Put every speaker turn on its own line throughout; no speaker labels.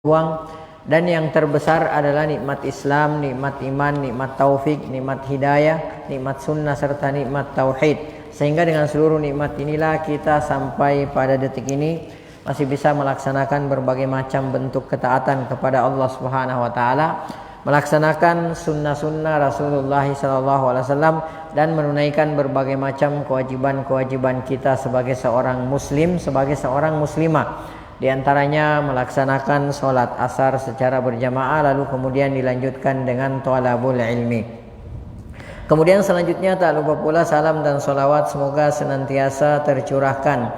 uang, dan yang terbesar adalah nikmat Islam, nikmat iman, nikmat taufik, nikmat hidayah, nikmat sunnah serta nikmat tauhid. Sehingga dengan seluruh nikmat inilah kita sampai pada detik ini masih bisa melaksanakan berbagai macam bentuk ketaatan kepada Allah Subhanahu wa taala, melaksanakan sunnah-sunnah Rasulullah SAW dan menunaikan berbagai macam kewajiban-kewajiban kita sebagai seorang muslim, sebagai seorang muslimah. Di antaranya melaksanakan sholat asar secara berjamaah, lalu kemudian dilanjutkan dengan thalabul ilmi. Kemudian selanjutnya tak lupa pula salam dan sholawat semoga senantiasa tercurahkan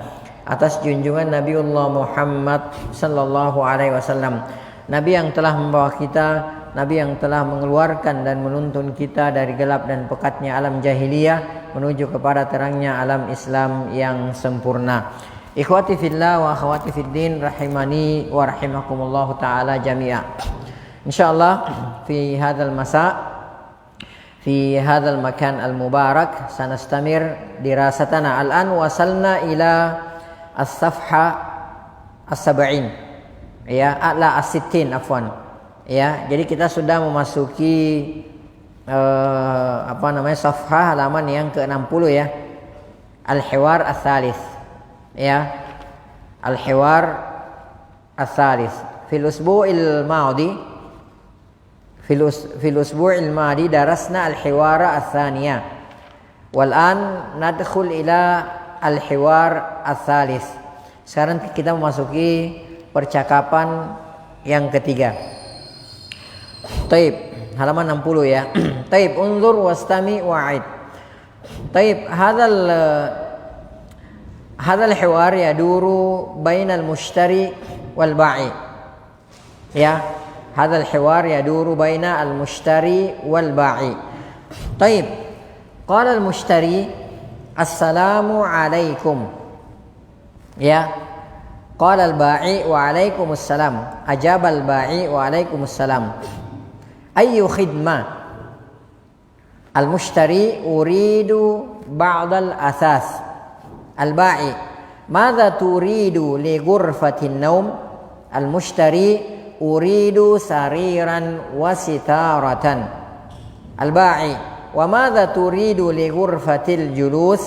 atas junjungan Nabiullah Muhammad sallallahu alaihi wasallam, Nabi yang telah membawa kita, Nabi yang telah mengeluarkan dan menuntun kita dari gelap dan pekatnya alam jahiliyah menuju kepada terangnya alam Islam yang sempurna. Ikhwati fillah wa akhwati fiddin rahimani wa rahimakumullah ta'ala jami'a. Insyaallah fi hadzal masa fi hadzal makan al-mubarak sanastamir dirasatana. Al-an wasalna ila as-safha as-sab'in. Ya, ala as-sittin afwan. Ya, jadi kita sudah memasuki safha halaman yang ke-60 ya. Al-hiwar ats-tsalits. Ya, al-hiwar ats-tsalits fil usbu'il madi fil usbu'il madi darasna al-hiwara ats-tsaniyah wal an nadkhul ila al-hiwar ats-tsalits. Sekarang kita memasuki percakapan yang ketiga. Taib, halaman 60 ya. Taib, unzur wastami wa'id. Taib, هذا الحوار يدور بين المشتري والبائع. يا هذا الحوار يدور بين المشتري والبائع. طيب، قال المشتري السلام عليكم. يا قال البائع وعليكم السلام. أجاب البائع وعليكم السلام. أي خدمة؟ المشتري أريد بعض الأثاث. البائع ماذا تريد لغرفة النوم؟ المشتري أريد سريرا وستارة. البائع وماذا تريد لغرفة الجلوس؟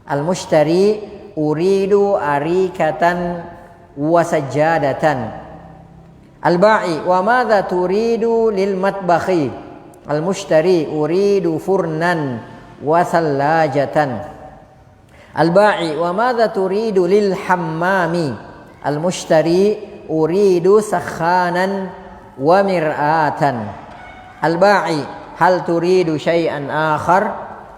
المشتري أريد أريكة وسجادة. البائع وماذا تريد للمطبخ؟ المشتري أريد فرنا وثلاجة. البائع وماذا تريد للحمام؟ المشتري أريد سخانا ومرآة. البائع هل تريد شيئا آخر؟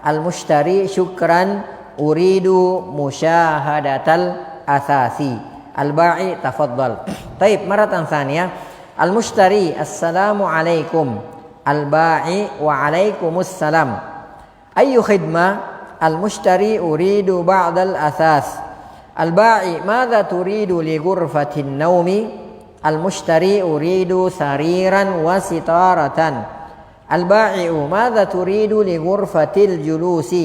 المشتري شكرا أريد مشاهدة الأثاث. البائع تفضل. طيب، مرة ثانية. المشتري السلام عليكم. البائع وعليكم السلام. أي خدمة؟ المشتري أريد بعض الأثاث. البائع ماذا تريد لغرفة النوم؟ المشتري أريد سريرا وستارة. البائع ماذا تريد لغرفة الجلوس؟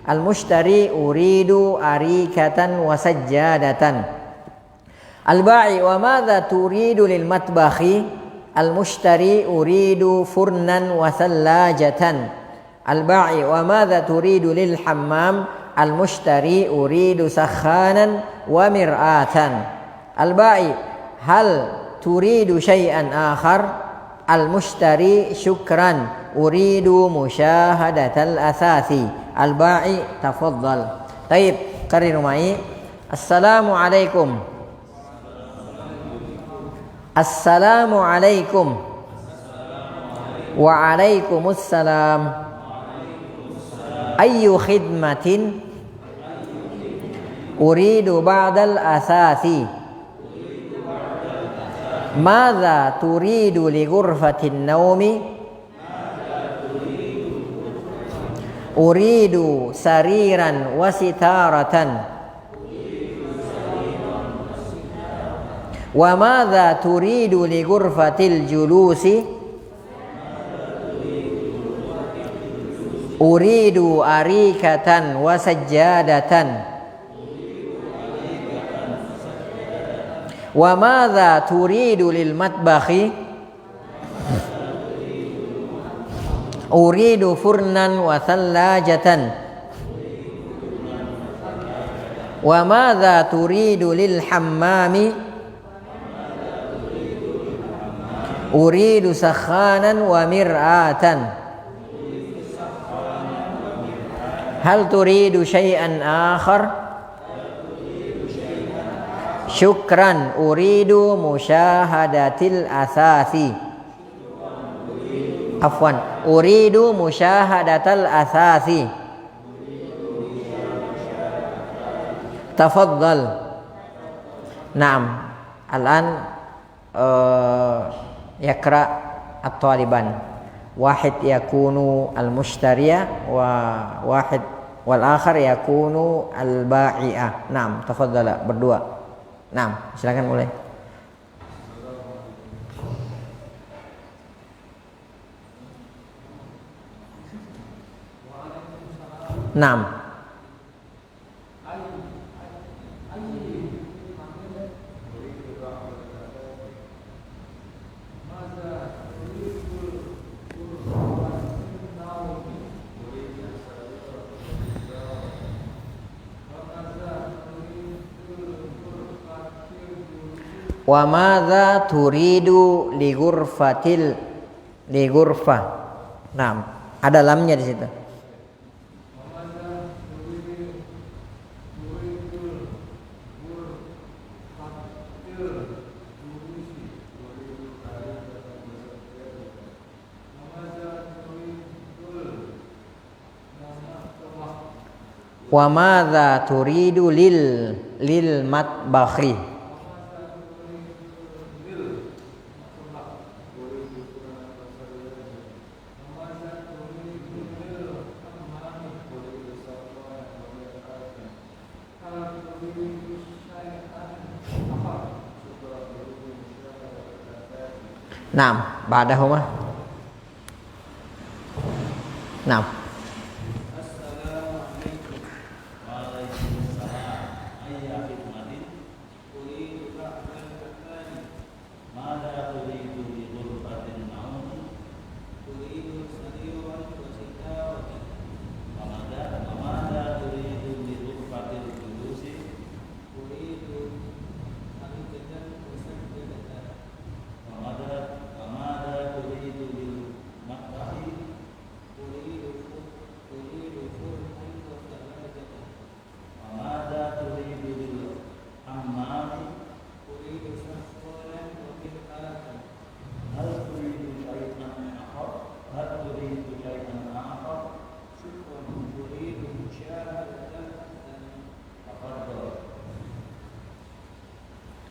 المشتري أريد أريكة وسجادة. البائع وماذا تريد للمطبخ؟ المشتري أريد فرنا وثلاجة. البائع وماذا تريد للحمام؟ المشتري أريد سخانا ومرآة. البائع هل تريد شيئا آخر؟ المشتري شكرا أريد مشاهدة الأثاث. البائع تفضل. طيب، كرروا معي. السلام عليكم. السلام عليكم. وعليكم السلام. أي خدمة؟ أريد بعض الأثاث. ماذا تريد لغرفة النوم؟ أريد سريرا وستارة. وماذا تريد لغرفة الجلوس؟ أريد أريكة وسجادة. Wa madza turidu lil matbakhi? Uridu furnan wa thallajatan. Wa madza turidu lil hammami? Uridu sakhanan wa mir'atan. Hal turidu syai'an akhar? Syukran, uridu musyahadatil asasi. Afwan, uridu musyahadatal asasi. Tafaddal. Naam. Al-an yakra at-taliban. Wahid yakunu al-mushtariya wa wahid wal akhar yakunu al-ba'i'ah. Naam, tafaddala berdua. Nah, silakan mulai. Naam. Wa madza turidu li ghurfah. Nah, ada lamnya di situ. Wa madza turidu lil matbakhi? Naam, ba'dahuma. Naam.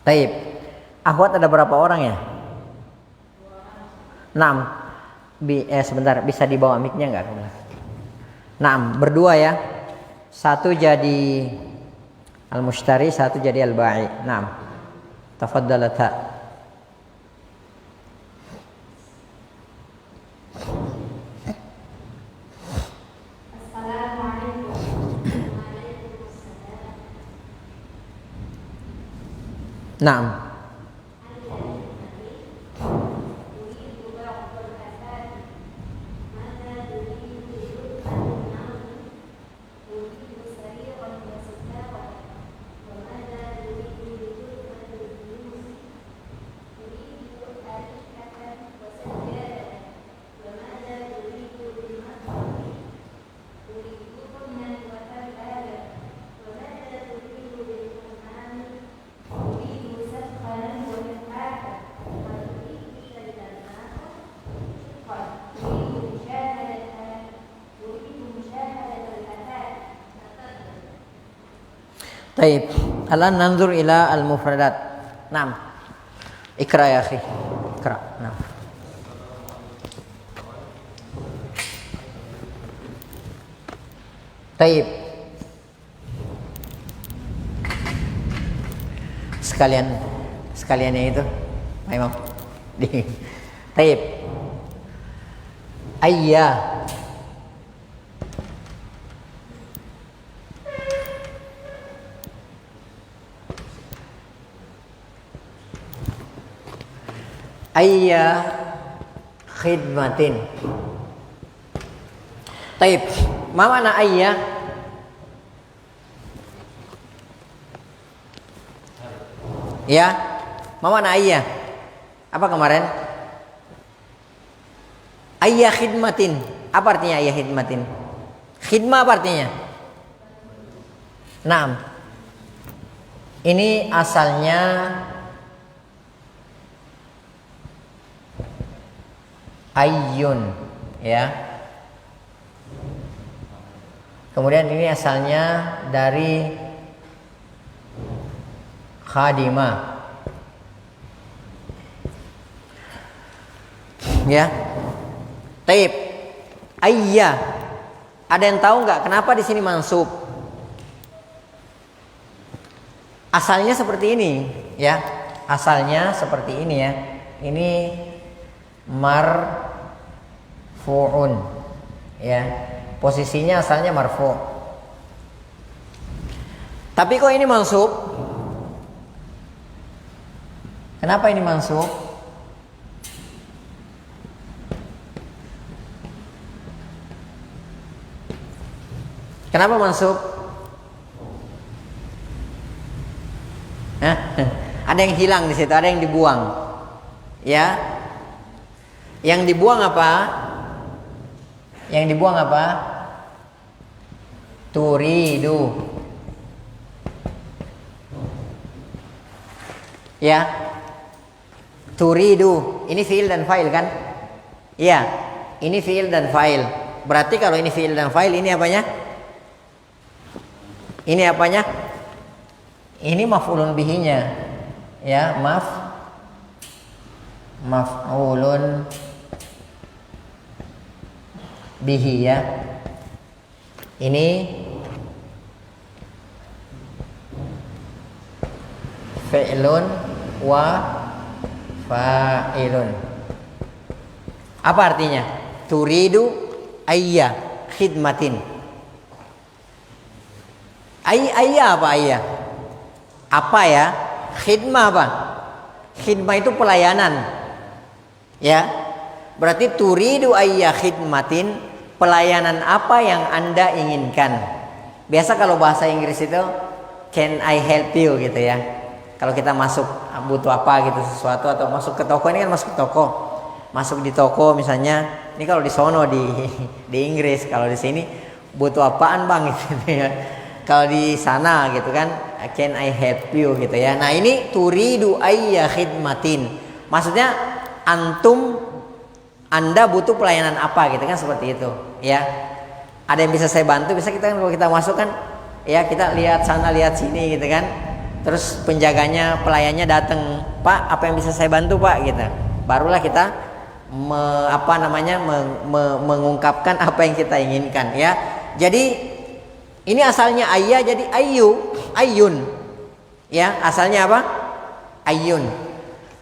Taib. Akhwat ada berapa orang ya? 6. Sebentar, bisa dibawa mic-nya enggak? 6, berdua ya. Satu jadi al-mushtari, satu jadi al-ba'i. 6. Tafaddalata. Naam. Taib. Alan nanzur ila al-mufradat. Naam. Ikra ya akhi. Ikra. Naam. Taib. Sekaliannya itu. Pak Imam. Taib. Ayya. ayya khidmatin. Taib, ma makna ayya? Ya, ma makna ayya? Apa kemarin? Ayya khidmatin. Apa artinya ayya khidmatin? Khidmah apa artinya? Naam. Ini asalnya ayyun, ya. Kemudian ini asalnya dari khadimah, ya. Taib, ayya. Ada yang tahu nggak kenapa di sini mansub? Asalnya seperti ini, ya. Asalnya seperti ini, ya. Ini marfu'un, ya. Posisinya asalnya marfu'. Tapi kok ini mansub? Kenapa ini mansub? Kenapa mansub? Ada yang hilang di situ, ada yang dibuang. Ya. Yang dibuang apa? Yang dibuang apa? Turidu. Ya. Turidu. Ini fi'il dan fa'il kan? Iya. Ini fi'il dan fa'il. Berarti kalau ini fi'il dan fa'il, ini apanya? Ini apanya? Ini maf'ulun bihinya. Ya, maf'ulun bihi, ya. Ini fi'lun wa fa'ilun. Apa artinya? Turidu ayya khidmatin. Ayya apa ayya? Apa ya? Khidmah apa? Khidmah itu pelayanan. Ya. Berarti turidu ayya khidmatin, pelayanan apa yang Anda inginkan. Biasa kalau bahasa Inggris itu can I help you gitu, ya. Kalau kita masuk butuh apa gitu sesuatu, atau masuk ke toko, ini kan masuk ke toko. Masuk di toko misalnya, ini kalau di sono di Inggris, kalau di sini butuh apaan Bang gitu ya. Kalau di sana gitu kan, can I help you gitu, ya. Nah, ini turidu ayya khidmatin. Maksudnya Anda butuh pelayanan apa gitu kan, seperti itu, ya. Ada yang bisa saya bantu, bisa kita kan, kalau kita masuk kan, ya, kita lihat sana lihat sini gitu kan. Terus penjaganya, pelayannya datang, "Pak, apa yang bisa saya bantu, Pak?" gitu. Barulah kita mengungkapkan apa yang kita inginkan, ya. Jadi ini asalnya ayya, jadi ayyun. Ya, asalnya apa? Ayyun.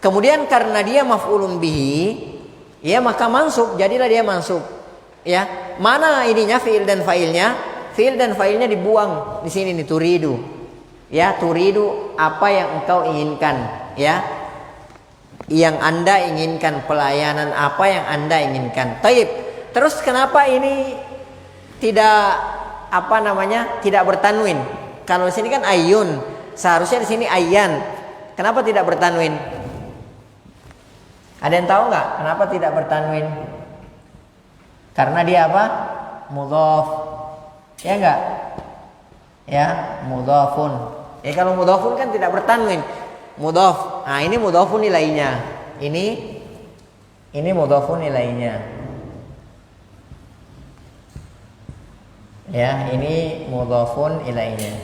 Kemudian karena dia maf'ulun bihi, ya, maka mansub, jadilah dia mansub. Ya. Mana ininya fi'il dan fa'ilnya? Fi'il dan fa'ilnya dibuang di sini nih, turidu. Ya, turidu apa yang engkau inginkan, ya. Yang Anda inginkan, pelayanan apa yang Anda inginkan. Taib. Terus kenapa ini tidak tidak bertanwin? Kalau di sini kan ayyun, seharusnya di sini ayyan. Kenapa tidak bertanwin? Ada yang tahu nggak kenapa tidak bertanwin? Karena dia apa? Mudhaf. Ya enggak? Ya, mudhafun. Ya, kalau mudhafun kan tidak bertanwin. Mudhaf. Nah, ini mudhafun ilainya. Ini mudhafun ilainya. Ya, ini mudhafun ilainya.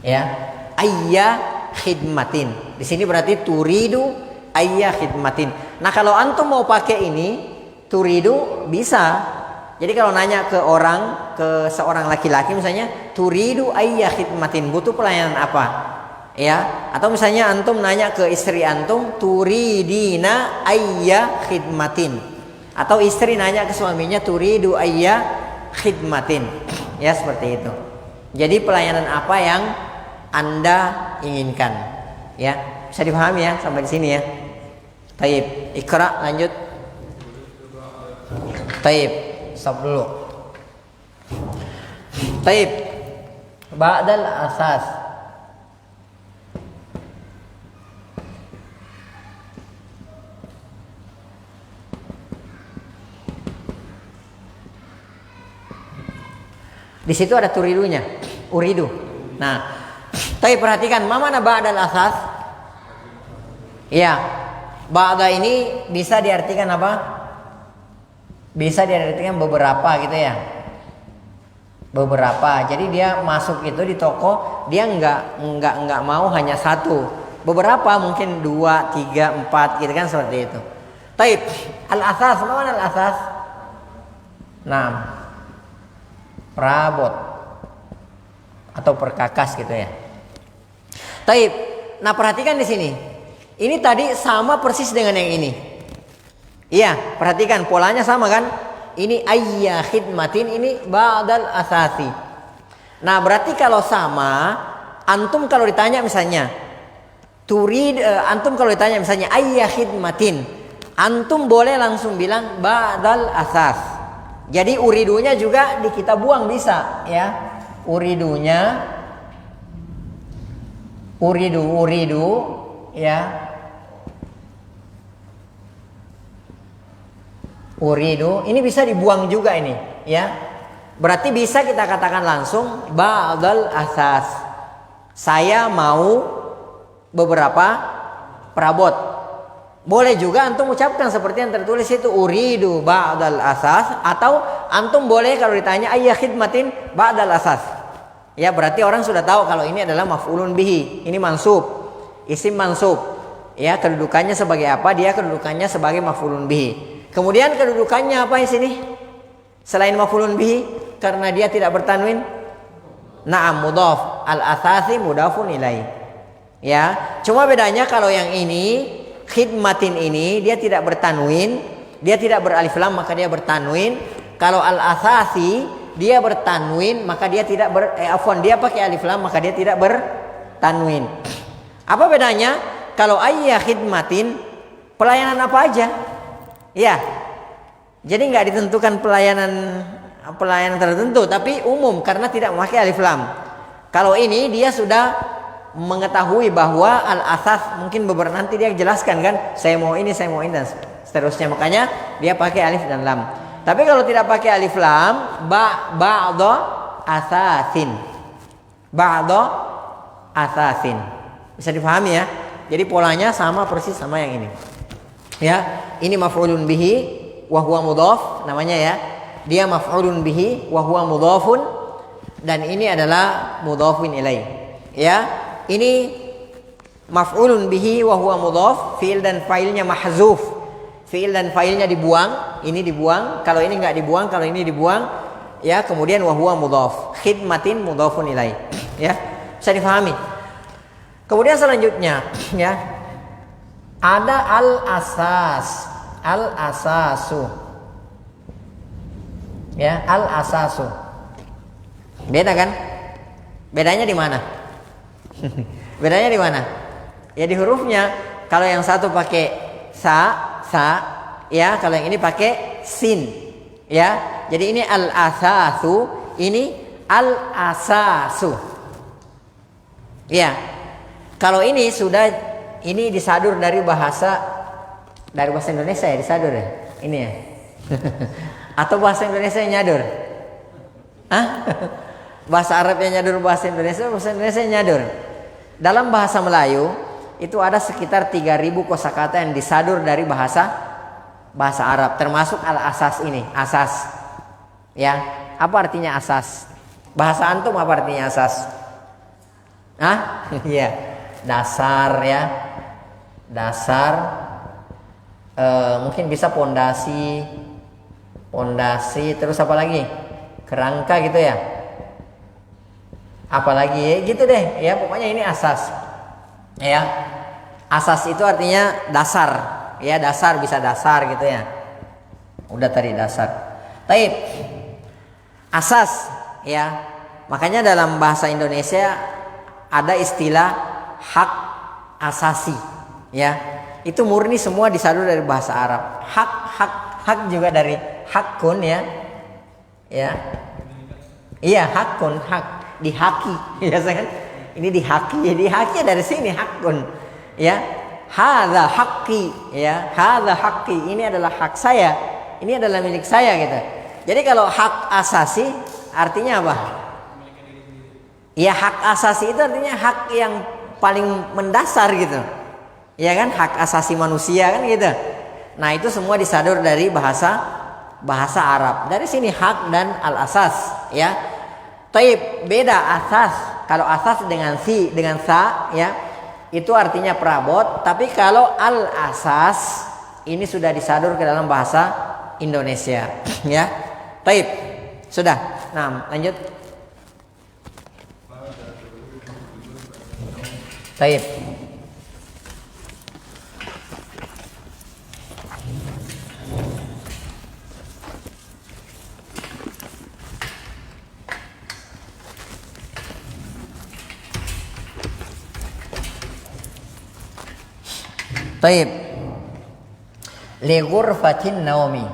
Ya, ayya khidmatin. Di sini berarti turidu ayya khidmatin. Nah, kalau antum mau pakai ini turidu bisa. Jadi kalau nanya ke seorang laki-laki misalnya, turidu ayya khidmatin, butuh pelayanan apa? Ya, atau misalnya antum nanya ke istri antum, turidina ayya khidmatin. Atau istri nanya ke suaminya, turidu ayya khidmatin. Ya, seperti itu. Jadi pelayanan apa yang Anda inginkan, ya. Bisa dipahami ya sampai di sini ya. Taib, Iqra lanjut. Taib, stop dulu. Taib, ba'dal asas. Di situ ada turidunya, uridu. Nah, tapi perhatikan, mana ba'dal asas? Iya, ba'da ini bisa diartikan apa? Bisa diartikan beberapa gitu ya. Beberapa. Jadi dia masuk itu di toko, dia nggak mau hanya satu. Beberapa mungkin 2, 3, 4 gitu kan seperti itu. Taib, al-asas, mana al-asas? Nah, perabot atau perkakas gitu ya. Taib. Nah, perhatikan di sini. Ini tadi sama persis dengan yang ini. Iya, perhatikan polanya sama kan? Ini ayya khidmatin, ini ba'dal asasi. Nah, berarti kalau sama, antum kalau ditanya misalnya antum kalau ditanya misalnya ayya khidmatin, antum boleh langsung bilang ba'dal asas. Jadi uridunya juga kita buang bisa ya. Uridu ya. Uridu ini bisa dibuang juga ini ya. Berarti bisa kita katakan langsung ba'dal asas. Saya mau beberapa perabot. Boleh juga antum ucapkan seperti yang tertulis itu uridu ba'dal asas, atau antum boleh kalau ditanya ayya khidmatin ba'dal asas. Ya, berarti orang sudah tahu kalau ini adalah maf'ulun bihi. Ini mansub, isim mansub. Ya, kedudukannya sebagai apa? Dia kedudukannya sebagai maf'ulun bihi. Kemudian kedudukannya apa di sini? Selain maf'ulun bihi, karena dia tidak bertanwin. Na'am, mudhaf. Al-asasi mudhafun ilaih. Ya, cuma bedanya kalau yang ini khidmatin ini dia tidak bertanwin, dia tidak beralif lam maka dia bertanwin. Kalau al-asasi dia bertanwin maka dia tidak dia pakai alif lam maka dia tidak bertanwin. Apa bedanya? Kalau ayya khidmatin pelayanan apa aja? Ya. Jadi nggak ditentukan pelayanan tertentu tapi umum karena tidak memakai alif lam. Kalau ini dia sudah mengetahui bahwa al-asas mungkin nanti dia jelaskan kan, saya mau ini dan seterusnya, makanya dia pakai alif dan lam. Tapi kalau tidak pakai alif lam, ba'da asasin. Bisa dipahami ya? Jadi polanya sama persis sama yang ini. Ya, ini maf'ulun bihi wa huwa mudhaf namanya ya. Dia maf'ulun bihi wa huwa mudhafun, dan ini adalah mudhafun ilaih. Ya. Ini maf'ulun bihi wa huwa mudhaf, fi'il dan fa'ilnya mahzuf. Fi'il dan fa'ilnya dibuang, ini dibuang, kalau ini enggak dibuang, kalau ini dibuang. Ya, kemudian wa huwa mudhaf, khidmatin mudhafun ilaih. Ya, bisa difahami. Kemudian selanjutnya ya. Ada al-asas, al-asasu. Ya, al-asasu. Beda kan? Bedanya di mana? Bedanya di mana? Ya di hurufnya. Kalau yang satu pakai sa, ya. Kalau yang ini pakai sin, ya. Jadi ini al-asasu, ini al-asasu. Ya. Kalau ini sudah disadur dari bahasa Indonesia ya, disadur ya. Ini ya. Atau bahasa Indonesia yang nyadur? Hah? Bahasa Arab yang nyadur bahasa Indonesia yang nyadur. Dalam bahasa Melayu itu ada sekitar 3.000 kosakata yang disadur dari bahasa Arab, termasuk al-asas ini, asas. Ya, apa artinya asas? Bahasa antum apa artinya asas? Hah? Iya, dasar ya. Dasar mungkin bisa pondasi, terus apa lagi? Kerangka gitu ya. Apalagi gitu deh ya, pokoknya ini asas ya. Asas itu artinya dasar ya, dasar, bisa dasar gitu ya. Udah tadi dasar. Taib, asas ya. Makanya dalam bahasa Indonesia ada istilah hak asasi, ya. Itu murni semua disadur dari bahasa Arab. Hak juga dari hakun, ya. Ya. Iya, hakun, hak, dihaki, biasa kan? Ini dihaki dari sini hakun, ya. Hadza haqqi, ya. Hadza haqqi, ini adalah hak saya. Ini adalah milik saya gitu. Jadi kalau hak asasi artinya apa? Ya, hak asasi itu artinya hak yang paling mendasar gitu. Ya kan, hak asasi manusia kan gitu. Nah, itu semua disadur dari bahasa Arab. Dari sini hak dan al-asas, ya. Taib, beda asas. Kalau asas dengan sa, ya, itu artinya perabot. Tapi kalau al-asas ini sudah disadur ke dalam bahasa Indonesia, ya. Taib, sudah. Nah, lanjut. Taib. Taib. Li ghurfatin naumi.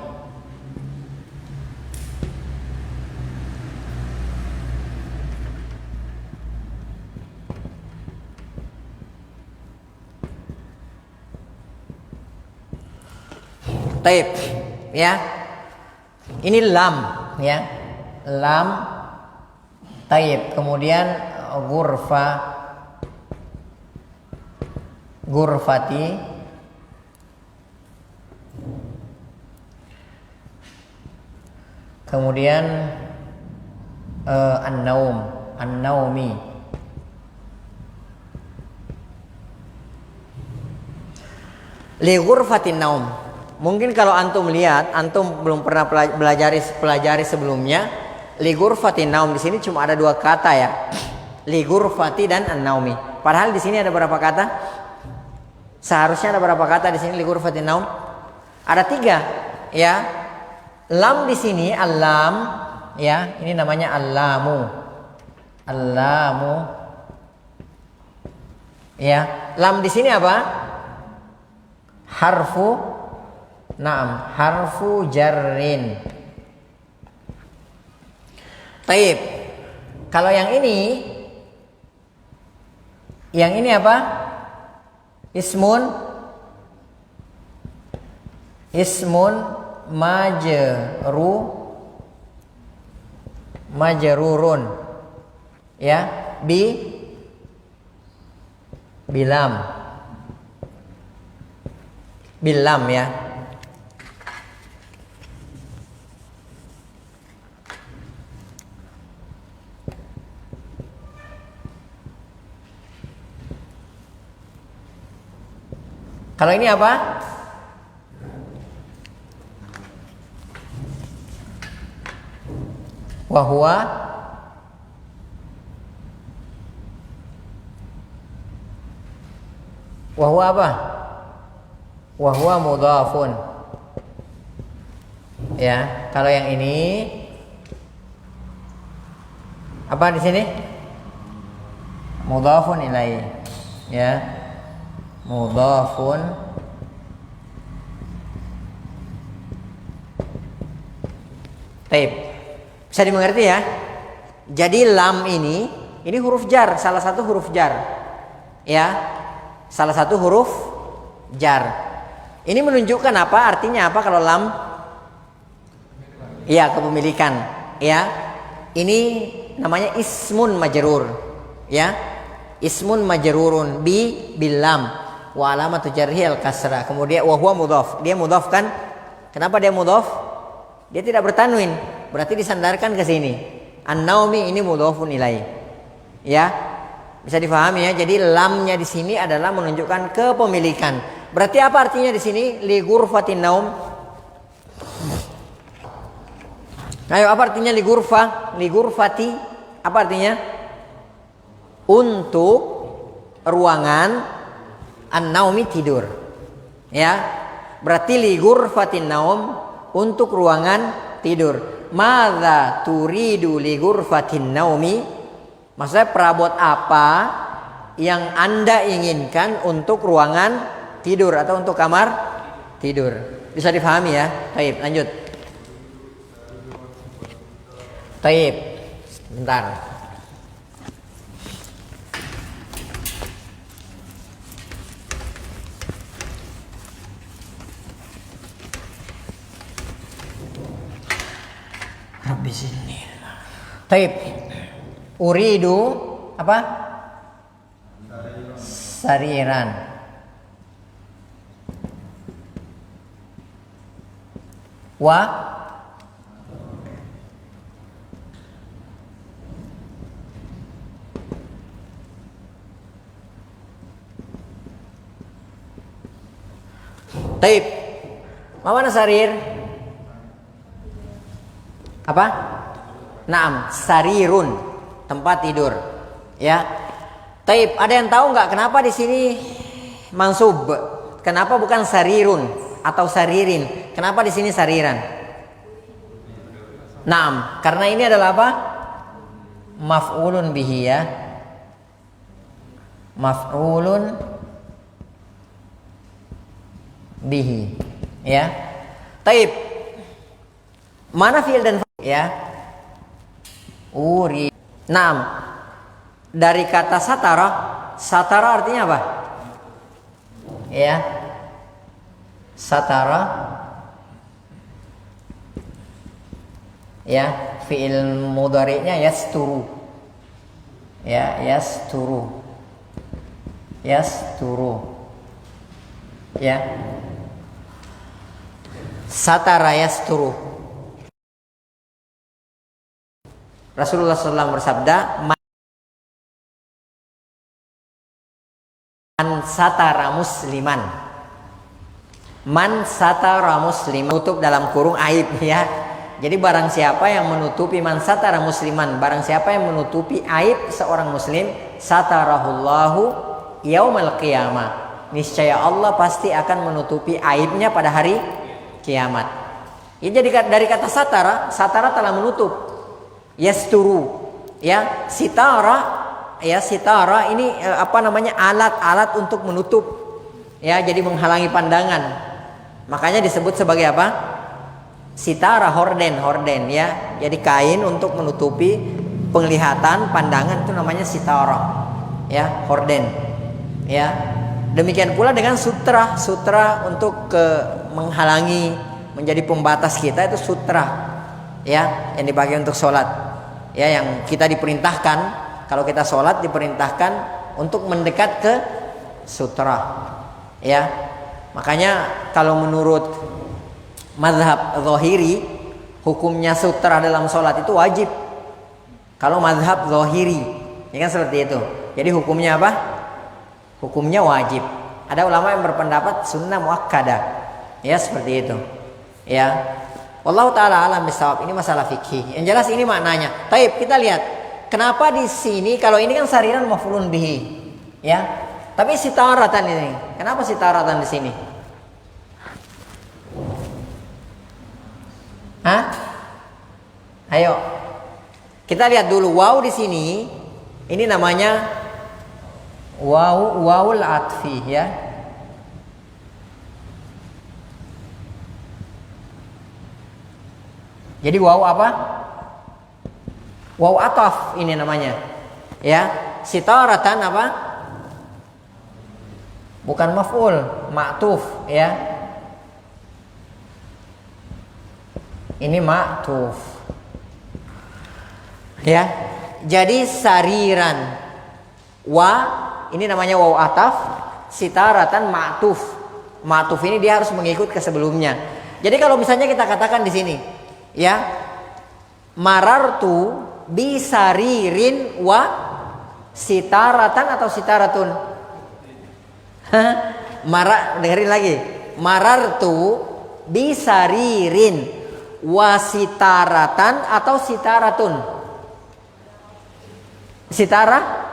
Taib, ya. Ini lam, ya. Lam taib. Kemudian ghurfati. Kemudian an-naumi. Li ghurfatin naum. Mungkin kalau antum lihat, antum belum pernah pelajari sebelumnya, li ghurfatin naum di sini cuma ada 2 kata, ya. Li ghurfati dan an-naumi. Padahal di sini ada berapa kata? Seharusnya ada berapa kata di sini li ghurfatin naum? Ada 3, ya. Lam di sini al-lam, ya, ini namanya al-lamu. Al-lamu. Ya, lam di sini apa? Harfu jarrin. Taib. Kalau yang ini apa? Ismun majrurun, ya, bilam, ya. Kalau ini apa? Wahwa apa? Wahwa mudhafun. Ya, kalau yang ini apa di sini? Mudhafun ilaihi. Ya. Mudhafun taib. Bisa dimengerti, ya? Jadi lam ini huruf jar, salah satu huruf jar. Ya. Salah satu huruf jar. Ini menunjukkan apa? Artinya apa kalau lam? Ya, kepemilikan, ya. Ini namanya ismun majrur, ya. Ismun majrurun bil lam wa alamatu jarhil kasrah. Kemudian wa huwa mudhaf. Dia mudhaf kan? Kenapa dia mudhaf? Dia tidak bertanwin, berarti disandarkan ke sini. An-naumi ini mudhafun ilaihi. Ya. Bisa difahami, ya. Jadi lamnya di sini adalah menunjukkan kepemilikan. Berarti apa artinya di sini? Li ghurfatin naum. Ayo, apa artinya li ghurfah? Li ghurfati apa artinya? Untuk ruangan an-naumi tidur. Ya. Berarti li ghurfatin naum untuk ruangan tidur. Madza turidu li ghurfatin naumi? Maksudnya perabot apa yang Anda inginkan untuk ruangan tidur atau untuk kamar tidur. Bisa dipahami ya? Baik, lanjut. Baik. Bentar. Habis ini. Baik. Uridu apa? Sariran. Wa Taib. Mana sarir? Apa? Naam, sarirun, tempat tidur. Ya. Taib, ada yang tahu nggak kenapa di sini mansub? Kenapa bukan sarirun atau saririn? Kenapa di sini sariran? Naam, karena ini adalah apa? Maf'ulun bihi ya. Maf'ulun bihi. Ya. Taib. Mana fi'il dan fa'il ya? Uri. Naam. Dari kata satara, satara artinya apa? Ya. Satara. Ya, fi'il mudhari'nya yasturu. Ya, yasturu. Yasturu. Ya. Satara yasturu. Rasulullah SAW bersabda, man satara musliman. Man satara musliman, tutup dalam kurung aib ya. Jadi barang siapa yang menutupi man satara musliman, barang siapa yang menutupi aib seorang muslim, satarahullahu yaumal qiyamah. Niscaya Allah pasti akan menutupi aibnya pada hari kiamat. Ya, jadi dari kata satara, satara telah menutup. Yasturu, ya, sitara, ya, sitara ini alat-alat untuk menutup, ya, jadi menghalangi pandangan. Makanya disebut sebagai apa? Sitara, horden ya. Jadi kain untuk menutupi penglihatan pandangan itu namanya sitara. Ya, horden. Ya. Demikian pula dengan sutra untuk menghalangi, menjadi pembatas kita itu sutra. Ya, yang dipakai untuk sholat. Ya, yang kita diperintahkan kalau kita sholat diperintahkan untuk mendekat ke sutra. Ya. Makanya kalau menurut mazhab zahiri, hukumnya sutra dalam sholat itu wajib. Kalau mazhab zahiri, ya kan seperti itu. Jadi hukumnya apa? Hukumnya wajib. Ada ulama yang berpendapat sunnah muakkadah. Ya, seperti itu. Ya. Wallahu taala alam bisawab. Ini masalah fikih. Yang jelas ini maknanya. Taib, kita lihat. Kenapa di sini kalau ini kan sariran maf'ulun bihi. Ya. Tapi sitaratan ini. Kenapa sitaratan di sini? Hah? Ayo. Kita lihat dulu waw di sini. Ini namanya wawul atfi ya. Jadi waw apa? Waw ataf ini namanya. Ya, sitaratan apa? Bukan maf'ul, ma'tuf ya. Ini ma'tuf. Ya. Jadi sariran. Wa ini namanya waw ataf, sitaratan ma'tuf. Ma'tuf ini dia harus mengikut ke sebelumnya. Jadi kalau misalnya kita katakan di sini, ya, marartu bisaririn wa sitaratan atau sitaratun. Dengerin lagi. Marartu bisaririn wa sitaratan atau sitaratun. Sitara?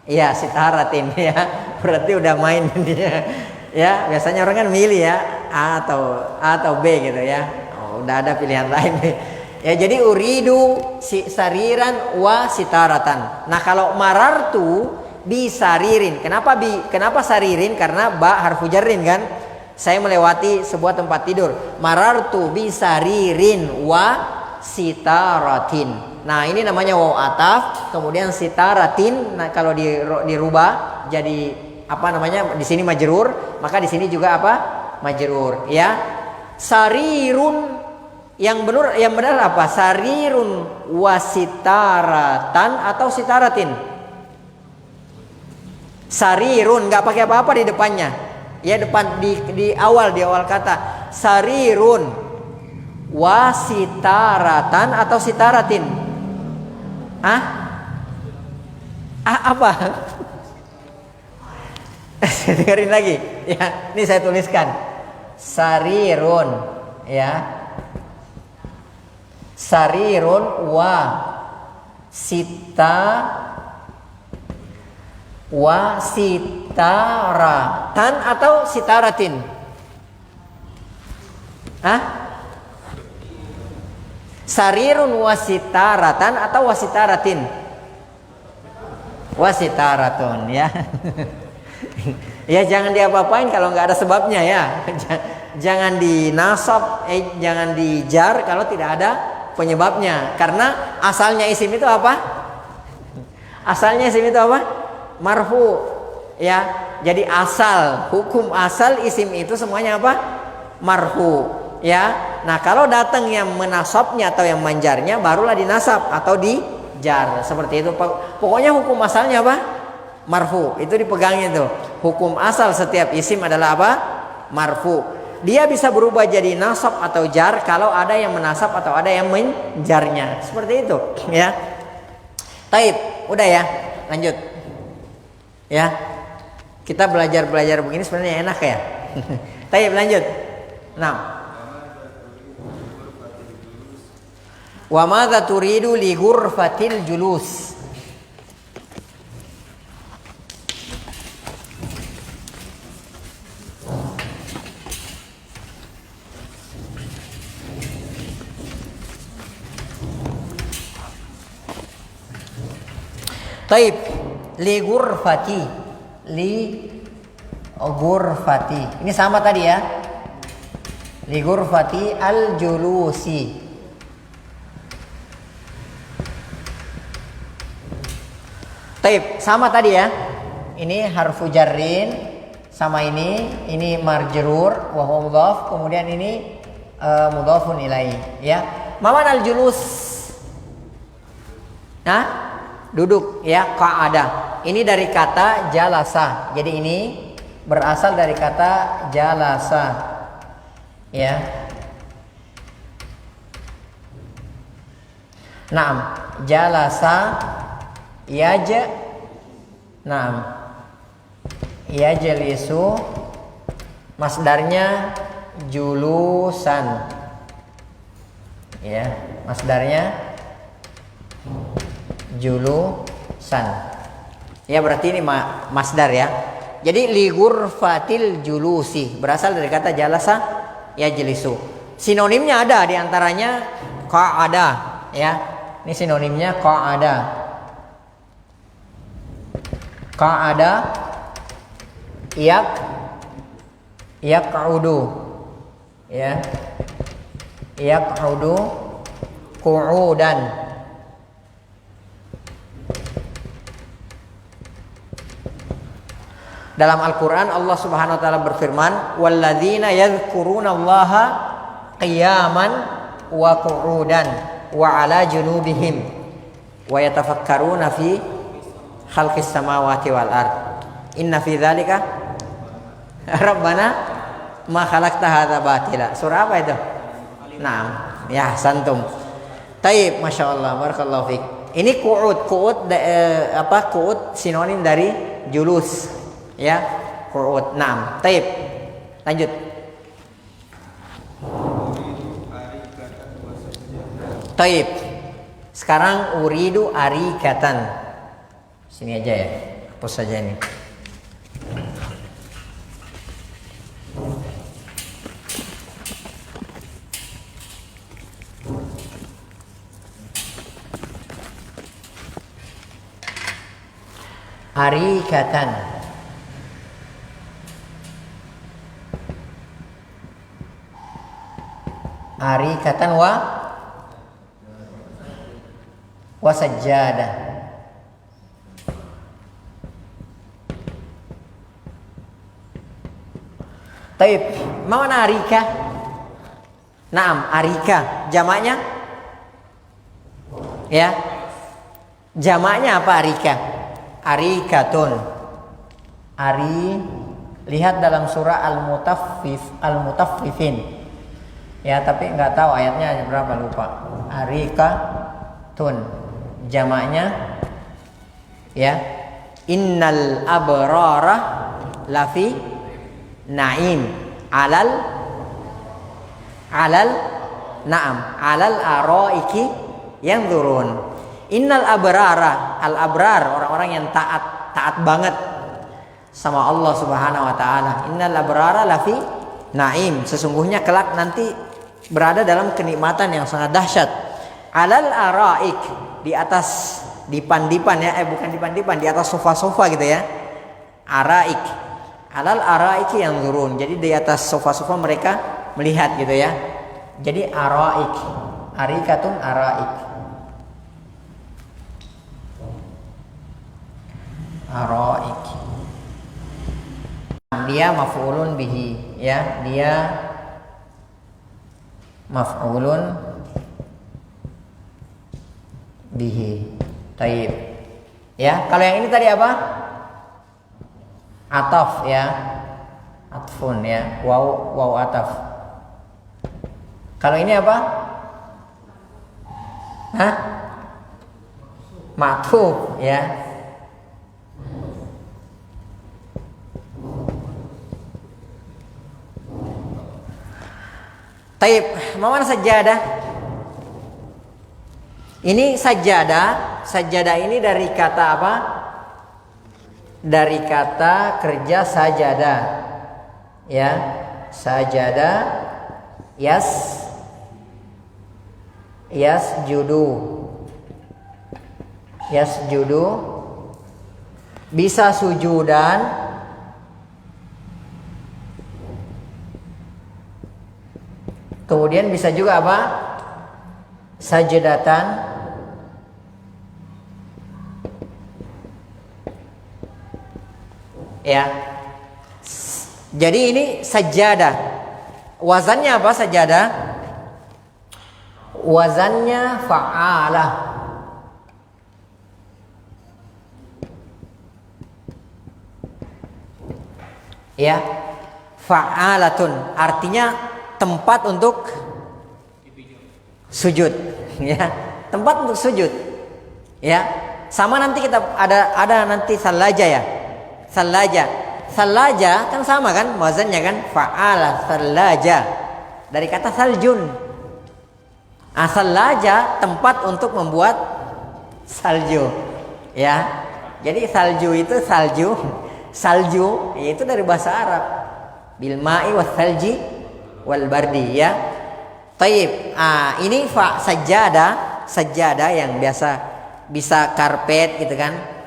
Iya, sitaratin ya. Berarti udah main dia. Ya, biasanya orang kan milih ya A atau B gitu ya. Oh, udah ada pilihan lain. Ya, jadi uridu sariran wa sitaratan. Nah, kalau marartu Bisaririn. Kenapa saririn? Karena ba harfu jarrin kan. Saya melewati sebuah tempat tidur. Marartu bisaririn wa sitaratin. Nah, ini namanya waw ataf, kemudian sitaratin. Nah, kalau dirubah jadi apa namanya? Di sini majrur, maka di sini juga apa? Majrur, ya. Sarirun, yang benar apa? Sarirun wasitaratan atau sitaratin? Sarirun, nggak pakai apa-apa di depannya. Ya, depan di awal kata. Sarirun wasitaratan atau sitaratin? Apa? Dengerin lagi. Ya, ini saya tuliskan. Sarirun, ya. Sarirun sitaratan atau sitaratin? Sarirun wasitaratan atau wasitaratin? Wasitaratun, ya. Ya, jangan diapa-apain kalau nggak ada sebabnya, ya. Jangan dinasab, jangan dijar kalau tidak ada penyebabnya. Karena asalnya isim itu apa? Asalnya isim itu apa? Marfu, ya. Jadi hukum asal isim itu semuanya apa? Marfu, ya. Nah, kalau datang yang menasabnya atau yang manjarnya, barulah dinasab atau dijar. Seperti itu. Pokoknya hukum asalnya apa? Marfu. Itu dipegangnya tuh. Hukum asal setiap isim adalah apa? Marfu. Dia bisa berubah jadi nasab atau jar kalau ada yang menasab atau ada yang menjarnya. Seperti itu, ya. Taib, udah ya. Lanjut. Ya. Kita belajar begini sebenarnya enak ya. Taib, lanjut. Nah. Wa madza turidu li ghurfatil julus? Taib, li ghurfati. Ini sama tadi ya. Li ghurfati al julusi. Taib, sama tadi ya. Ini harfu jarrin sama ini marjrur wa huwa mudhaf, kemudian ini mudhafun ilaihi, ya. Maman al julus? Duduk, ya. Qa'ada. Ini dari kata jalasa. Jadi ini berasal dari kata jalasa, ya. Naam, jalasa yajlisu, masdarnya julusan, ya. Masdarnya julusan, ya. Berarti ini masdar, ya. Jadi li ghurfatil julusi berasal dari kata jalasa yajlisu. Sinonimnya ada, diantaranya qa'ada, ya. Ini sinonimnya qa'ada. Qa'ada yaq'udu, ya. Yaq'udu qu'udan. Dalam Al-Quran Allah Subhanahu Wa Taala berfirman, walladzina yadhkurunallaha qiyaman wa qu'udan wa ala junubihim wa yatafakkaruna fi khalqis samawati wal ard inna fi dzalika rabbana ma khalaqta hadza batila. Surah apa itu? Naam, ya, santum. Taib, masya Allah, barakallahu fiik. Ini qu'ud sinonim dari julus, ya. Qu'ud. Naam. Taib. Lanjut. Taib. Sekarang uridu arikatan. Sini aja ya. Hapus saja ini. Arikatan. Arikatan wa sajjadah. Taib, mana arika? Naam, arika. Jamaknya? Ya. Jamaknya apa arika? Arikatun. Lihat dalam surah Al-Mutaffifin. Ya, tapi nggak tahu ayatnya berapa, lupa. Arikatun. Jamaknya ya. Innal abrara lafi na'im alal araiki yang turun. Innal abrara, al abrar, orang-orang yang taat banget sama Allah Subhanahu wa taala. Innal abrara lafi na'im, sesungguhnya kelak nanti berada dalam kenikmatan yang sangat dahsyat. Alal araik, di atas dipan-dipan ya, bukan dipan-dipan, di atas sofa-sofa gitu ya. Araik. Alal araiki yang turun. Jadi di atas sofa-sofa mereka melihat gitu ya. Jadi araik. Arikatun araik. Araik. Dia maf'ulun bihi ya, dia maf'ulun bihi. Taib. Ya, kalau yang ini tadi apa? Ataf ya. Atfun ya. Waw ataf. Kalau ini apa? Hah? Ma'tuf ya. Taib, mana sajadah? Ini sajadah. Sajadah ini dari kata apa? Dari kata kerja sajadah. Ya, sajadah yasjudu bisa sujudan, kemudian bisa juga apa? Sajadatan. Ya. Jadi ini sajadah. Wazannya apa sajadah? Wazannya fa'alah. Ya. Fa'alatun artinya tempat untuk sujud, ya. Tempat untuk sujud. Ya. Sama nanti kita ada nanti salaja ya. Salaja kan sama kan wazannya kan, fa'ala salaja dari kata saljun. Salaja tempat untuk membuat salju ya. Jadi salju itu salju itu dari bahasa Arab, bil ma'i was salji wal bardi ya. Taib. Ini sajadah yang biasa bisa karpet gitu kan.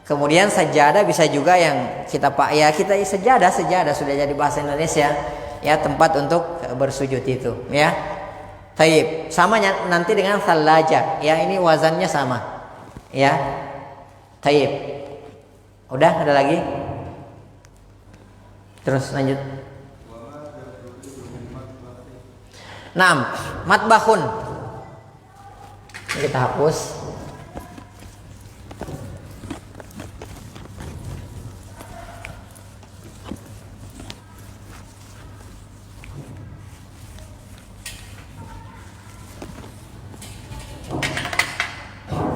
Kemudian sajadah bisa juga yang kita sajadah sudah jadi bahasa Indonesia ya, tempat untuk bersujud itu ya. Taib. Sama nanti dengan salaja ya, ini wazannya sama ya. Taib. Udah, ada lagi? Terus lanjut. Naam, matbahun. Ini kita hapus.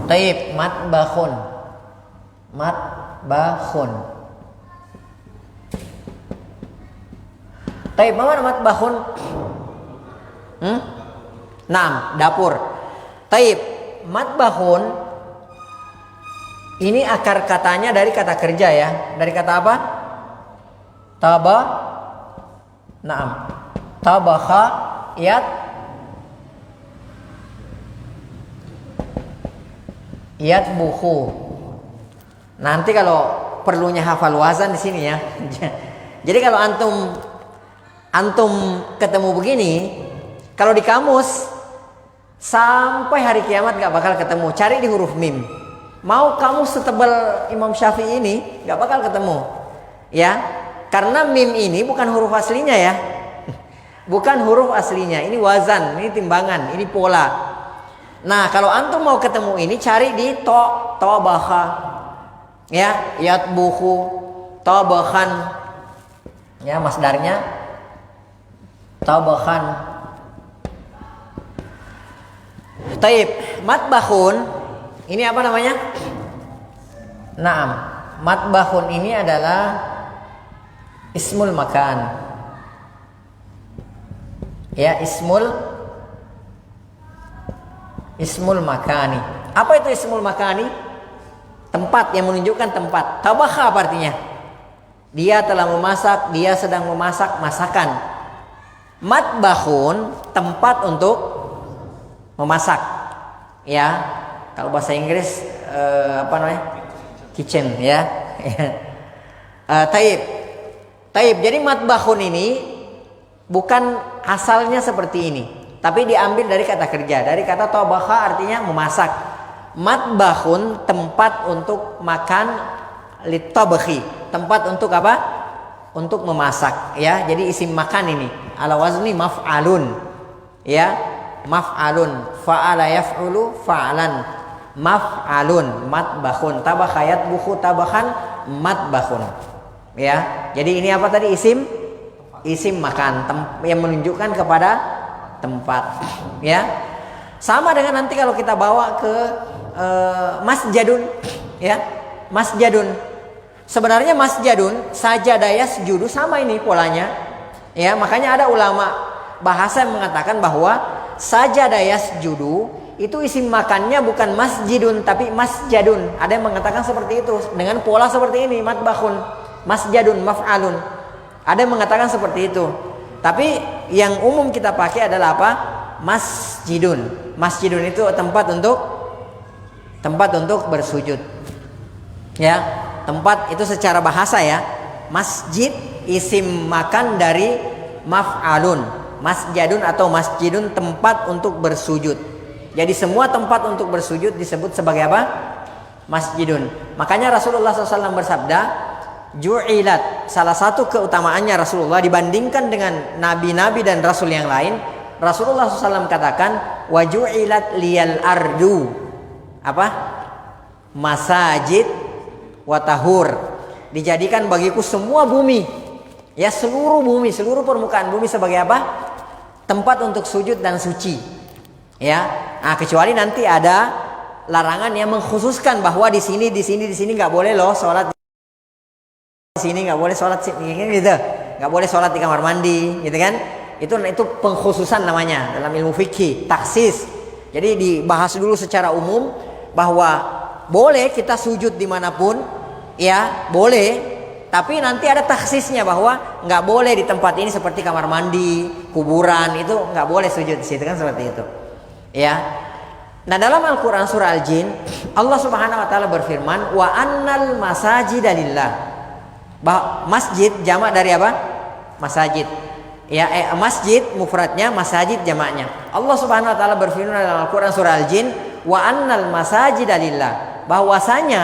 Taib, matbahun. Taib, mana matbahun? Naam, dapur. Taib, matbahun ini akar katanya dari kata kerja ya. Dari kata apa? Tabaha yatbuhu. Nanti kalau perlunya hafal wazan di sini ya. Jadi kalau antum ketemu begini, kalau di kamus sampai hari kiamat nggak bakal ketemu. Cari di huruf mim. Mau kamu setebal Imam Syafi'i ini nggak bakal ketemu, ya. Karena mim ini bukan huruf aslinya ya, bukan huruf aslinya. Ini wazan, ini timbangan, ini pola. Nah kalau antum mau ketemu ini cari di to baha, ya, yatbuhu, tabakhan, ya, masdarnya tabakhan. Taib, matbahun ini apa namanya? Naam, matbahun ini adalah ismul makan. Ya, ismul makani. Apa itu ismul makani? Tempat yang menunjukkan tempat. Tabakha apa artinya? Dia telah memasak, dia sedang memasak masakan. Matbahun tempat untuk memasak. Ya, kalau bahasa Inggris apa namanya? Kitchen ya. Taib. Jadi matbahun ini bukan asalnya seperti ini, tapi diambil dari kata kerja, dari kata tabakha artinya memasak. Matbahun tempat untuk makan, litabkhi tempat untuk apa? Untuk memasak ya. Jadi isim makan ini ala wazni maf'alun ya, maf'alun, fa'ala yaf'ulu fa'lan, maf'alun, matbahun, tabakha yatbukhu tabakhan, matbahun ya. Jadi ini apa tadi? Isim makan yang menunjukkan kepada tempat ya. Sama dengan nanti kalau kita bawa ke masjadun ya, masjadun. Sebenarnya masjadun sajadah yasjudu sama ini polanya ya. Makanya ada ulama bahasa yang mengatakan bahwa sajadah yasjudu itu isim makannya bukan masjidun tapi masjadun. Ada yang mengatakan seperti itu dengan pola seperti ini, matbahun, masjadun, maf'alun. Ada yang mengatakan seperti itu. Tapi yang umum kita pakai adalah apa? Masjidun. Masjidun itu tempat untuk bersujud. Ya, tempat itu secara bahasa ya. Masjid isim makan dari maf'alun. Masjadun atau masjidun tempat untuk bersujud. Jadi semua tempat untuk bersujud disebut sebagai apa? Masjidun. Makanya Rasulullah SAW bersabda, ju'ilat, salah satu keutamaannya Rasulullah dibandingkan dengan nabi-nabi dan rasul yang lain, Rasulullah SAW katakan, wa ju'ilat liyal ardu, apa? Masajid wa tahur, dijadikan bagiku semua bumi, ya, seluruh bumi, seluruh permukaan bumi sebagai apa? Tempat untuk sujud dan suci, ya. Nah, kecuali nanti ada larangan yang mengkhususkan bahwa di sini nggak boleh loh sholat, di sini nggak boleh sholat gitu, nggak boleh sholat di kamar mandi, gitu kan? Itu pengkhususan namanya dalam ilmu fikih, taksis. Jadi dibahas dulu secara umum bahwa boleh kita sujud dimanapun, ya boleh. Tapi nanti ada taksisnya bahwa nggak boleh di tempat ini seperti kamar mandi, kuburan, itu nggak boleh sujud di situ kan, seperti itu, ya. Nah dalam Al-Quran surah Al-Jin, Allah Subhanahu Wa Taala berfirman, wa annal masajida lillah. Masjid jamak dari apa? Masajid. Ya, masjid mufradnya, masajid jamaknya. Allah Subhanahu Wa Taala berfirman dalam Al-Quran surah Al-Jin, wa annal masajida lillah. Bahwasanya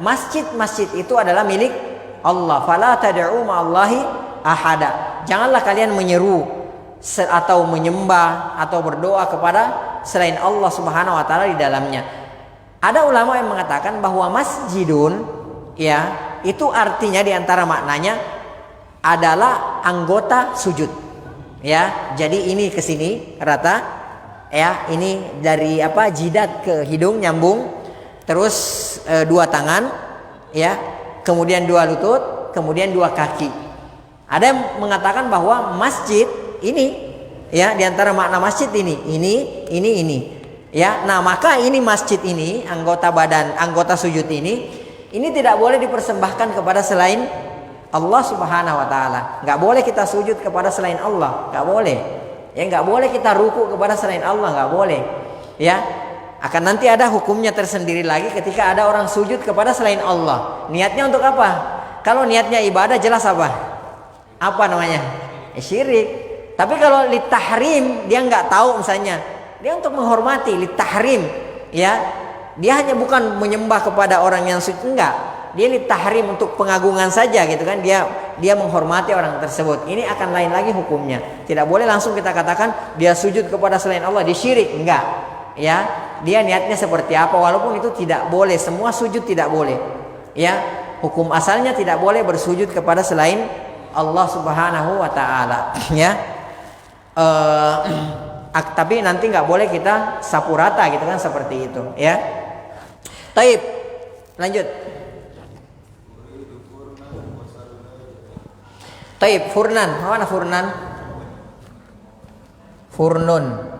masjid-masjid itu adalah milik Allah. Fala tad'u ma'allahi ahada. Janganlah kalian menyeru atau menyembah atau berdoa kepada selain Allah Subhanahu wa taala di dalamnya. Ada ulama yang mengatakan bahwa masjidun, ya, itu artinya di antara maknanya adalah anggota sujud. Ya, jadi ini ke sini rata, ya, ini dari apa? Jidat ke hidung nyambung, terus dua tangan, ya, kemudian dua lutut, kemudian dua kaki. Ada yang mengatakan bahwa masjid ini, ya, di antara makna masjid ini. Ya, nah maka ini masjid ini, anggota badan, anggota sujud ini tidak boleh dipersembahkan kepada selain Allah Subhanahu wa taala. Enggak boleh kita sujud kepada selain Allah, enggak boleh. Ya, enggak boleh kita ruku kepada selain Allah, enggak boleh. Ya. Akan nanti ada hukumnya tersendiri lagi ketika ada orang sujud kepada selain Allah. Niatnya untuk apa? Kalau niatnya ibadah jelas apa? Apa namanya? Syirik. Tapi kalau litahrim, dia nggak tahu misalnya, dia untuk menghormati litahrim, ya. Dia hanya bukan menyembah kepada orang yang sujud, enggak. Dia litahrim untuk pengagungan saja gitu kan. Dia menghormati orang tersebut. Ini akan lain lagi hukumnya. Tidak boleh langsung kita katakan dia sujud kepada selain Allah, dia syirik, enggak. Ya, dia niatnya seperti apa, walaupun itu tidak boleh, semua sujud tidak boleh. Ya, hukum asalnya tidak boleh bersujud kepada selain Allah Subhanahu wa taala, ya. Tapi nanti nggak boleh kita sapu rata gitu kan, seperti itu, ya. Taib, lanjut. Taib, furnan, mana furnan? Furnun.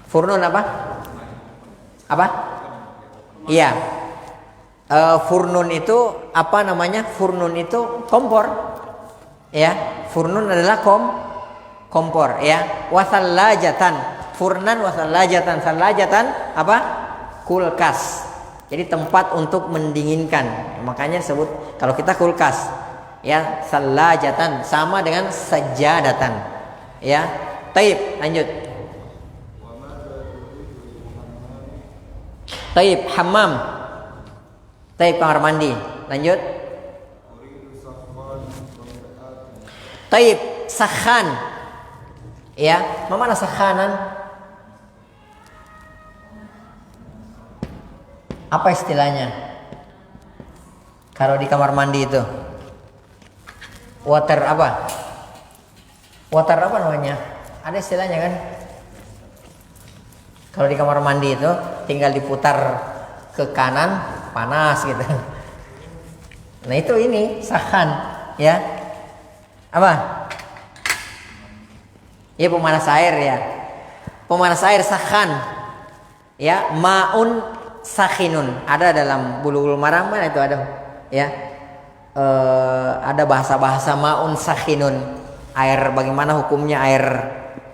Furnun apa? Apa? Iya. Furnun itu apa namanya? Furnun itu kompor. Ya, furnun adalah kompor, ya. Wasallajatan. Furnan wasallajatan. Sallajatan apa? Kulkas. Jadi tempat untuk mendinginkan. Makanya disebut kalau kita kulkas, ya, sallajatan sama dengan sajadatan. Ya. Taib, lanjut. Taib, hammam. Taib, kamar mandi. Lanjut. Taib, sakhan. Ya, mana sakhanan? Apa istilahnya? Kalau di kamar mandi itu water apa? Water apa namanya? Ada istilahnya kan? Kalau di kamar mandi itu tinggal diputar ke kanan, panas gitu. Nah itu ini sakhan, ya. Apa? Ya pemanas air, ya. Pemanas air sakhan. Ya, maun sakhinun. Ada dalam Bulughul Maram, mana itu ada, ya. Ada bahasa-bahasa maun sakhinun. Air, bagaimana hukumnya air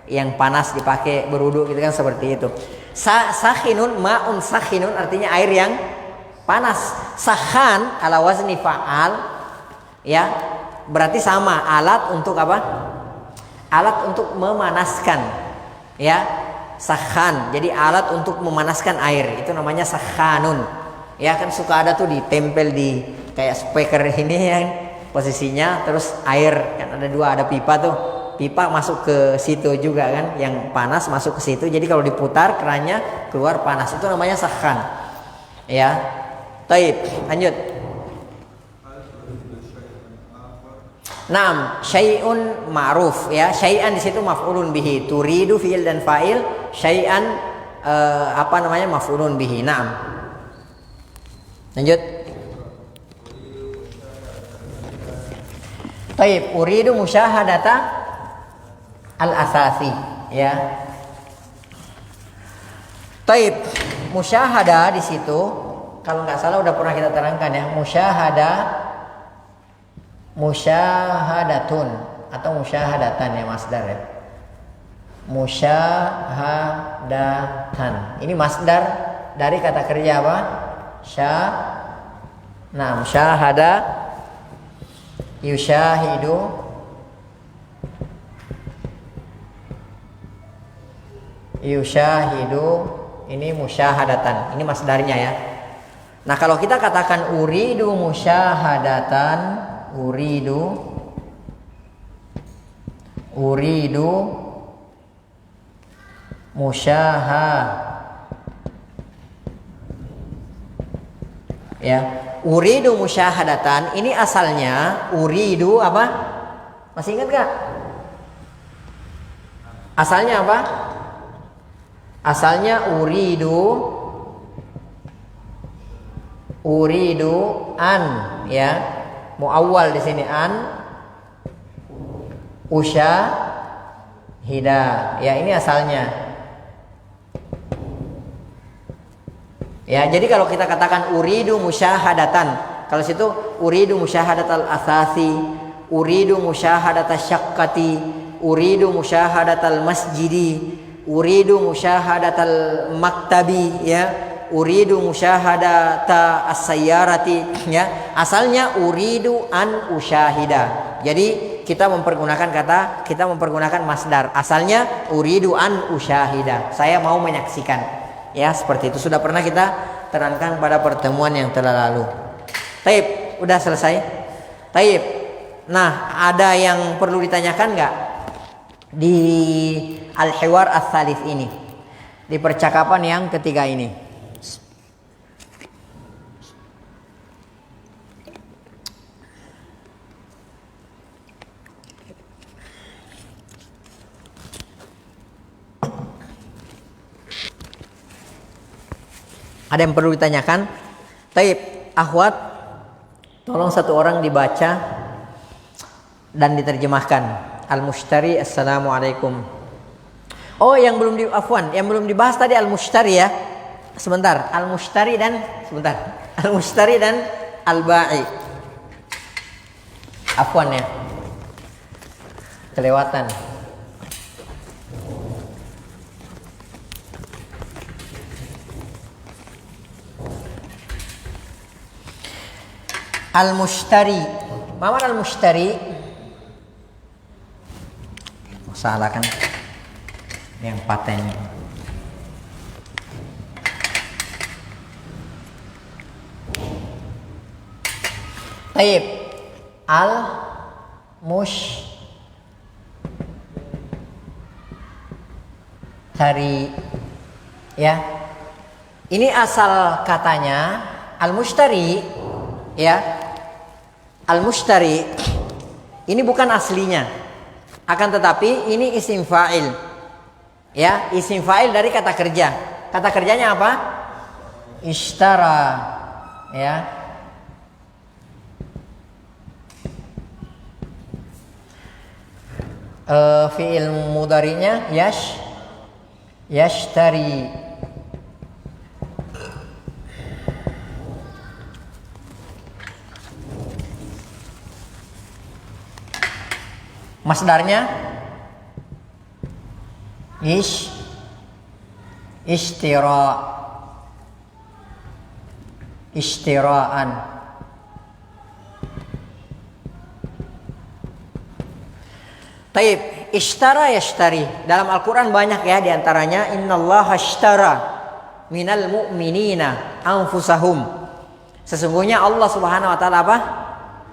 yang panas dipakai berwudu gitu kan, seperti itu. Sakhinun, maun sakhinun artinya air yang panas. Sakhan ala wazni fa'al, ya, berarti sama, alat untuk apa? Alat untuk memanaskan, ya. Sakhan, jadi alat untuk memanaskan air, itu namanya sakhanun. Ya kan suka ada tuh ditempel di kayak speaker ini yang posisinya, terus air kan ada dua, ada pipa tuh. Pipa masuk ke situ juga kan, yang panas masuk ke situ. Jadi kalau diputar kerannya keluar panas, itu namanya sakhan. Ya. Taib, lanjut. Naam, syai'un ma'ruf, ya. Syai'an di situ maf'ulun bihi. Turidu fi'il dan fa'il, syai'an apa namanya? Maf'ulun bihi. Naam. Lanjut. Taib, uridu musyahadata al-asasi, ya. Taib, musyahadah di situ kalau nggak salah udah pernah kita terangkan, ya. Musyahadatun atau musyahadatan, ya, masdar, ya. Musyahadatan. Ini masdar dari kata kerja apa? Syahada yusyahidu ini musyahadatan, ini masdarnya, ya. Nah kalau kita katakan uridu musyahadatan, uridu ya, uridu musyahadatan, ini asalnya uridu apa? Masih ingat gak? Asalnya apa? Asalnya uridu an, ya. Muawwal di sini an, usyahida, ya, ini asalnya. Ya, jadi kalau kita katakan uridu musyahadatan, kalau situ uridu musyahadatal asasi, uridu musyahadatas syaqqati, uridu musyahadatal masjidi, uridu musyahadatal maktabi, ya, uridu musyahadata as-sayyarati, ya. Asalnya uridu an usyahida. Jadi kita mempergunakan masdar. Asalnya uridu an usyahida. Saya mau menyaksikan. Ya, seperti itu sudah pernah kita terangkan pada pertemuan yang telah lalu. Taib, udah selesai? Taib. Nah, ada yang perlu ditanyakan nggak di al-hiwar ats-tsalits ini? Di percakapan yang ketiga ini. Ada yang perlu ditanyakan? Taib, akhwat, tolong satu orang dibaca dan diterjemahkan. Al-mushtari, assalamualaikum. Oh, yang belum dibahas tadi al-mushtari, ya. Sebentar, al-mushtari dan al-ba'i. Afwan, ya. Kelewatan. Al-mushtari. Mana al-mushtari? Salah kan? Yang paten. Taib. Al-mushtari. Ya. Ini asal katanya al-mushtari, ya. Al-mushtari ini bukan aslinya, akan tetapi ini isim fa'il, ya, isim fa'il dari kata kerja. Kata kerjanya apa? Ishtara, ya. Fi'il mudhari'nya yashtari. Masdarnya istiraan. Taib, ishtara yashtari. Dalam Al-Quran banyak, ya, diantaranya innallaha ashtara minal mu'minina anfusahum. Sesungguhnya Allah Subhanahu wa taala apa?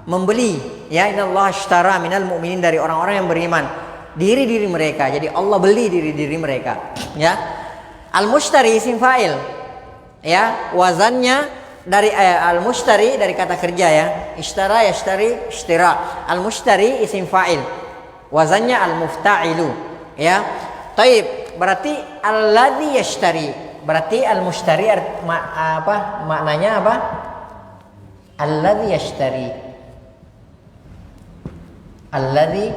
Membeli, ya, innallaha ashtara minal mu'minin, dari orang-orang yang beriman, diri-diri mereka. Jadi Allah beli diri-diri mereka, ya. Al-mushtari isim fa'il, ya, wazannya dari al-mushtari dari kata kerja, ya. Ishtara yashtari ishtira. Al-mushtari isim fa'il, wazannya al-mufta'ilu, ya. Taib, berarti alladzi yashtari. Berarti al-mushtari maknanya apa? Alladzi yashtari. Alladzi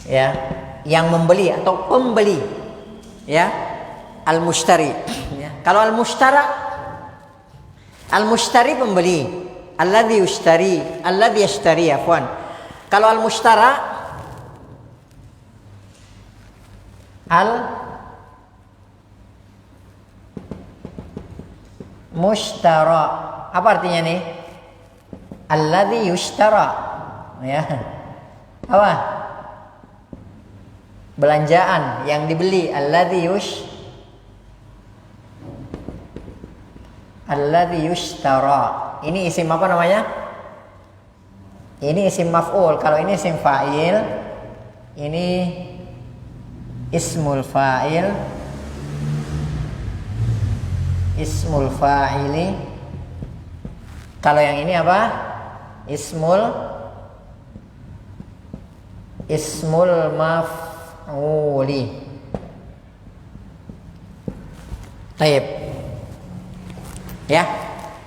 ya, yang membeli atau pembeli, ya, al-mushtari, ya. Kalau al-mushtari pembeli, alladzi yashtari, afwan. Kalau al-mushtara mushtara, apa artinya nih? Alladzi yushtara, ya. Apa? Belanjaan yang dibeli. Alladzi yushtara. Ini isim apa namanya? Ini isim maf'ul. Kalau ini isim fa'il, ini ismul fa'il. Ismul fa'ili. Kalau yang ini apa? Ismul maf'uli. Taib, ya,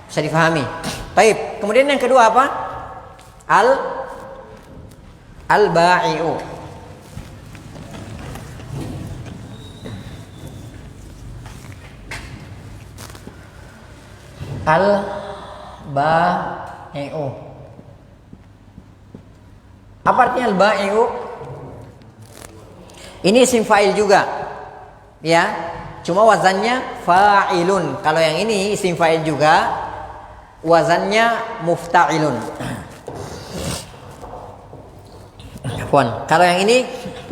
bisa difahami. Taib. Kemudian yang kedua apa? Al-ba'i'u. Al-ba'i'u. EU. Apa artinya al-ba'i'u? Ini isim fa'il juga. Ya. Cuma wazannya fa'ilun. Kalau yang ini isim fa'il juga, wazannya mufta'ilun. Kalau yang ini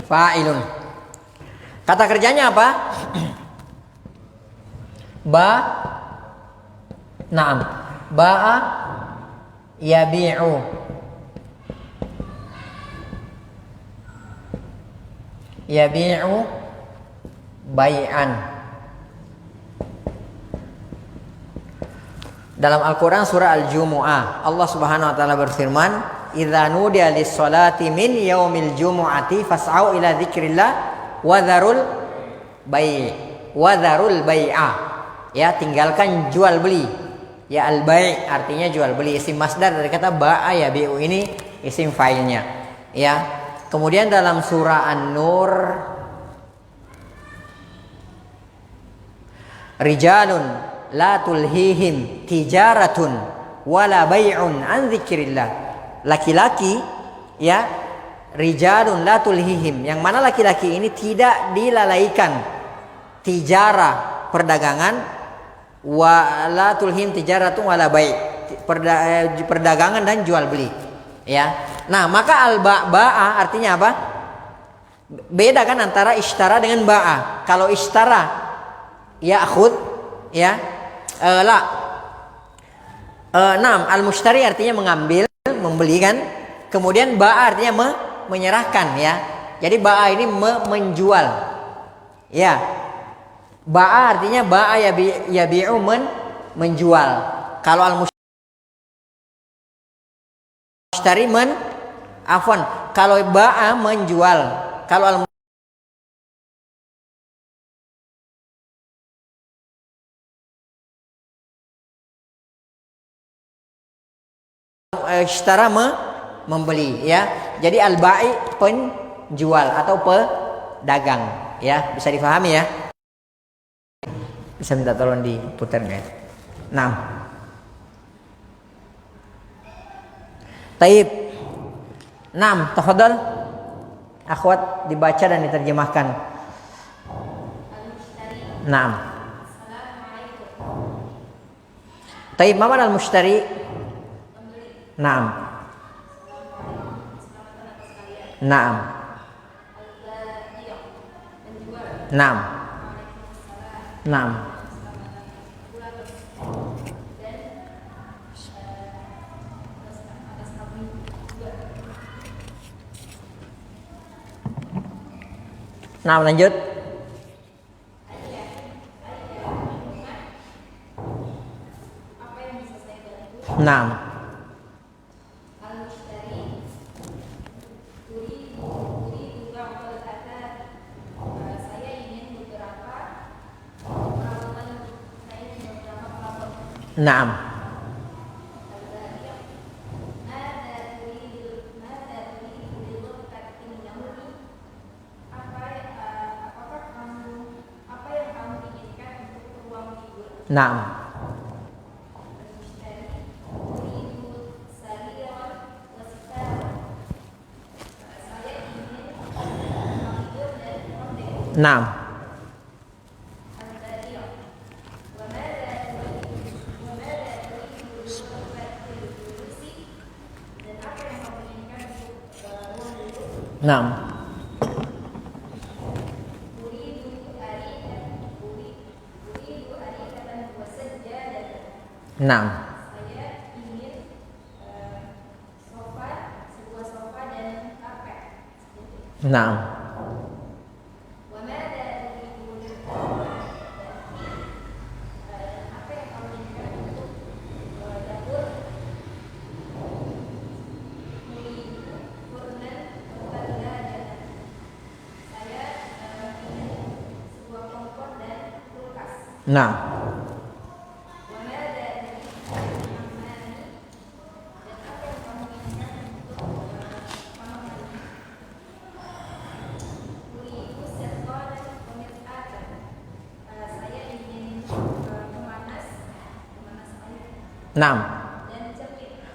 fa'ilun. Kata kerjanya apa? Naam. Ba'a yabi'u. Yabi'u bai'an. Dalam Al-Quran surah Al-Jumu'ah, Allah Subhanahu wa taala berfirman, "Idza nudiya lis-salati min yaumil jumu'ati fas'au ila dzikrillah wa dzarul bai'a." Ya, tinggalkan jual beli. Ya, al-bai' artinya jual beli. Isim masdar dari kata ba'a yabi'u, ini isim fa'ilnya. Ya. Kemudian dalam surah An-Nur, rijalun la tulhihim tijaratun wala bai'un an dzikrillah. Laki-laki, ya, rijalun la tulhihim, yang mana laki-laki ini tidak dilalaikan tijarah, perdagangan, wala tulhim tijaratun wala bai', perdagangan dan jual beli. Ya. Nah, maka al-ba'a artinya apa? Beda kan antara ishtara dengan ba'a. Kalau ishtara ya'khud, ya, Naam, al-mushtari artinya mengambil, membeli kan. Kemudian ba'a artinya menyerahkan, ya. Jadi ba'a ini menjual. Ya. Ba'a artinya ba'a yabi'u menjual. Kalau al-mushtari kalau ba'a menjual. Kalau ishtara membeli, ya. Jadi al-ba'i penjual atau pedagang, ya. Bisa difahami, ya. Bisa minta tolong diputar enggak? Nah. Taib. Naam, tafadhal. Akhwat, dibaca dan diterjemahkan. Naam. Taib, ma mana al-mushtari? Naam. Naam. Naam. Naam. Nah, lanjut. Nah. Naam. Naam. Naam. Naam. Naam. Naam. Nah. Naam.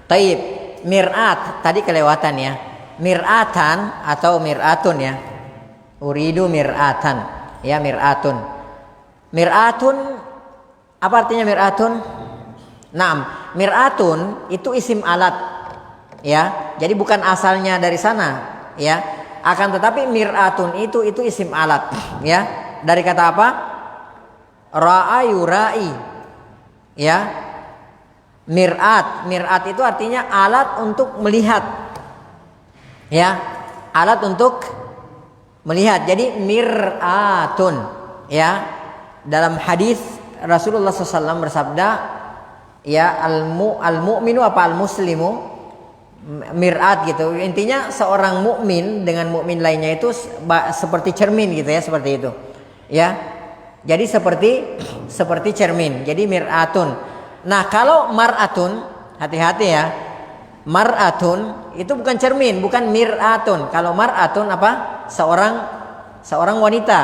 Taib, mir'at tadi kelewatan ya. Mir'atan atau mir'atun ya. Uridu mir'atan. Ya, mir'atun. Mir'atun apa artinya mir'atun? Naam, mir'atun itu isim alat. Ya. Jadi bukan asalnya dari sana, ya. Akan tetapi mir'atun itu isim alat, ya. Dari kata apa? Ra'a yurai. Ya. Mir'at itu artinya alat untuk melihat. Ya, alat untuk melihat. Jadi mir'atun, ya. Dalam hadis Rasulullah SAW bersabda, ya, al-mu'minu apa al-muslimu mir'at gitu. Intinya seorang mukmin dengan mukmin lainnya itu seperti cermin gitu ya, seperti itu. Ya. Jadi seperti cermin. Jadi mir'atun. Nah, kalau mar'atun, hati-hati ya. Mar'atun itu bukan cermin, bukan mir'atun. Kalau mar'atun apa? Seorang wanita,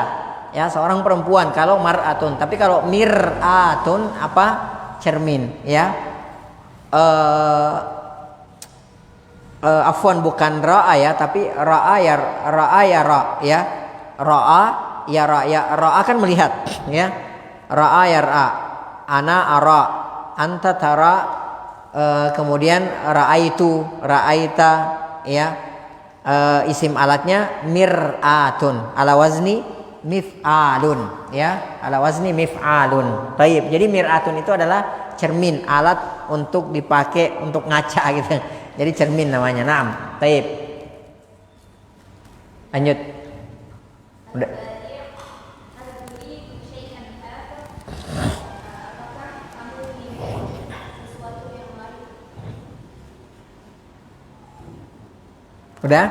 ya, seorang perempuan. Kalau mar'atun, tapi kalau mir'atun apa? Cermin, ya. Afwan, bukan ra'a ya, tapi ra'a ya ya. Ra'a ya ra'a kan melihat, ya. Ra'a ya ra'a. Ana ara, anta tara, kemudian ra'aita, ya. Isim alatnya mir'atun ala wazni mif'alun, ya, ala wazni mif'alun. Baik, jadi mir'atun itu adalah cermin, alat untuk dipakai untuk ngaca gitu. Jadi cermin namanya. Naam. Baik. Lanjut. Udah. Udah?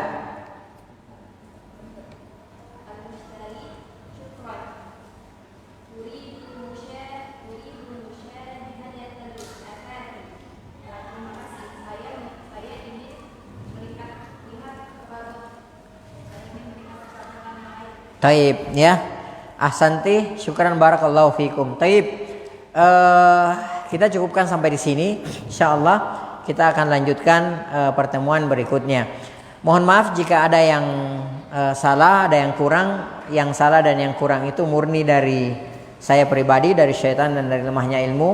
Taib, ya. Ahsanti, syukran barakallahu fikum. Taib. Kita cukupkan sampai di sini. Insyaallah kita akan lanjutkan pertemuan berikutnya. Mohon maaf jika ada yang salah, ada yang kurang. Yang salah dan yang kurang itu murni dari saya pribadi, dari syaitan dan dari lemahnya ilmu.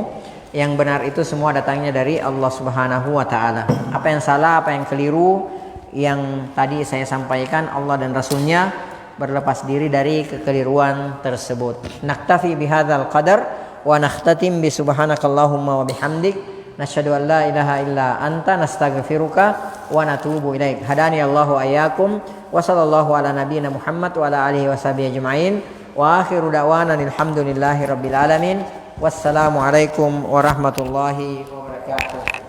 Yang benar itu semua datangnya dari Allah Subhanahu wa taala. Apa yang salah, apa yang keliru, yang tadi saya sampaikan, Allah dan Rasulnya berlepas diri dari kekeliruan tersebut. Naktafi bihadzal qadar wa nakhtatim bi subhanakallahumma wa bihamdik nasyhadu an la ilaha illa anta nastaghfiruka wa natubu ilaik. Hadani Allahu ayyakum wa sallallahu ala nabiyyina Muhammad wa ala alihi washabihi ajmain wa akhiru da'wana alhamdulillahi rabbil alamin. Wassalamu alaikum warahmatullahi wabarakatuh.